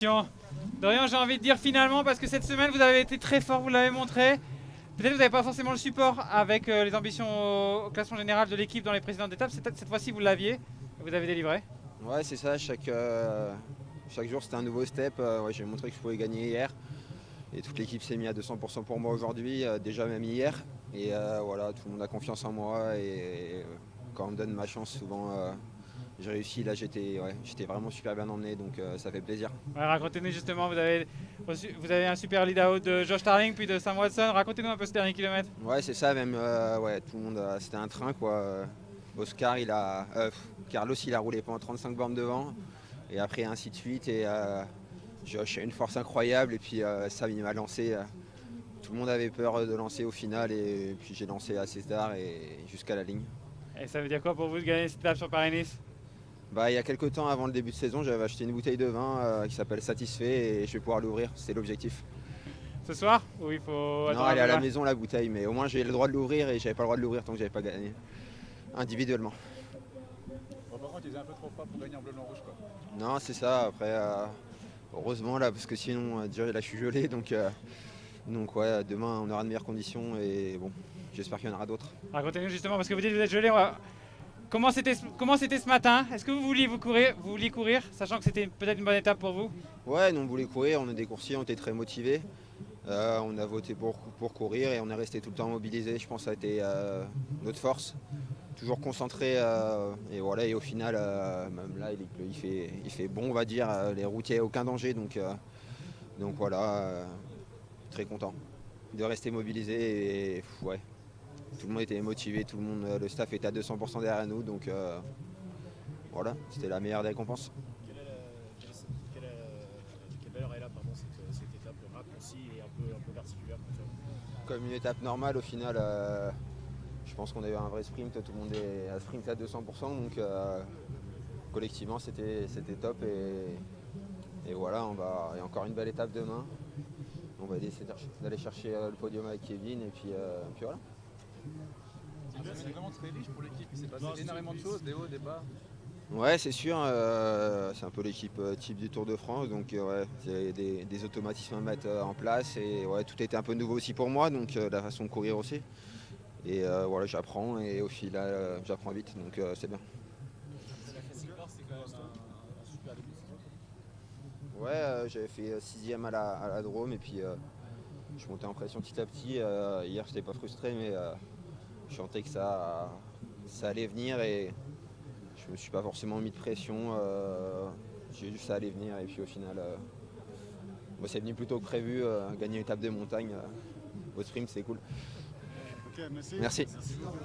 Dorian, j'ai envie de dire finalement, parce que cette semaine vous avez été très fort, vous l'avez montré. Peut-être que vous n'avez pas forcément le support avec les ambitions au classement général de l'équipe dans les précédentes étapes. Cette fois-ci vous l'aviez, vous avez délivré. Ouais, c'est ça, chaque jour c'était un nouveau step. Ouais, j'ai montré que je pouvais gagner hier. Et toute l'équipe s'est mise à 200% pour moi aujourd'hui, déjà même hier. Et voilà, tout le monde a confiance en moi. Et quand on me donne ma chance, souvent j'ai réussi. Là, j'étais vraiment super bien emmené, donc ça fait plaisir. Ouais, racontez-nous justement, vous avez un super lead-out de Josh Starling puis de Sam Watson. Racontez-nous un peu ce dernier kilomètre. Ouais, c'est ça, même. Ouais, tout le monde, c'était un train quoi. Oscar, Carlos, il a roulé pendant 35 bornes devant. Et après, ainsi de suite. Et Josh a une force incroyable. Et puis Sam, il m'a lancé. Tout le monde avait peur de lancer au final. Et puis j'ai lancé assez tard et jusqu'à la ligne. Et ça veut dire quoi pour vous de gagner cette étape sur Paris-Nice? Bah, il y a quelques temps avant le début de saison, j'avais acheté une bouteille de vin qui s'appelle Satisfait et je vais pouvoir l'ouvrir. C'est l'objectif. Ce soir? Ou il faut Non, attendre un elle est peu à la là. maison la bouteille, mais au moins j'ai le droit de l'ouvrir et j'avais pas le droit de l'ouvrir tant que j'avais pas gagné individuellement. Bon, par contre, il faisait un peu trop froid pour gagner en bleu, blanc, rouge, quoi. Non, c'est ça. Après, heureusement là, parce que sinon, déjà là, je suis gelé, donc ouais, demain on aura de meilleures conditions et bon, j'espère qu'il y en aura d'autres. Racontez-nous justement, parce que vous dites que vous êtes gelé. Comment c'était ce matin? Est-ce que vous vouliez courir, sachant que c'était peut-être une bonne étape pour vous? Ouais, nous on voulait courir, on est des coursiers, on était très motivés. On a voté pour courir et on est resté tout le temps mobilisé. Je pense que ça a été notre force. Toujours concentré et voilà, et au final, même là, il fait bon, on va dire. Les routiers, aucun danger, donc voilà, très content de rester mobilisé et ouais, tout le monde était motivé, tout le monde, le staff était à 200% derrière nous, donc voilà, c'était la meilleure des récompenses. Quelle valeur elle a, pardon, cette étape raccourcie et un peu particulière comme ça? Comme une étape normale, au final, je pense qu'on a eu un vrai sprint, tout le monde a sprinté à 200%, donc collectivement c'était top et voilà, il y a encore une belle étape demain. On va essayer d'aller chercher le podium avec Kevin et puis voilà. C'est vraiment très riche pour l'équipe, il s'est passé énormément de choses, des hauts, des bas. Ouais, c'est sûr, c'est un peu l'équipe type du Tour de France, donc ouais, il y a des automatismes à mettre en place et ouais, tout était un peu nouveau aussi pour moi, donc la façon de courir aussi. Et voilà, j'apprends et au final j'apprends vite, donc c'est bien. La Classic Bar, c'est quand même un super début de saison. Ouais, j'avais fait 6ème à la Drôme et puis je montais en pression petit à petit. Hier, j'étais pas frustré, mais je sentais que ça allait venir et je me suis pas forcément mis de pression. J'ai juste ça allait venir et puis au final, bon, c'est venu plus tôt que prévu. Gagner une étape de montagne au sprint, c'est cool. Ok, merci. Merci. Merci beaucoup.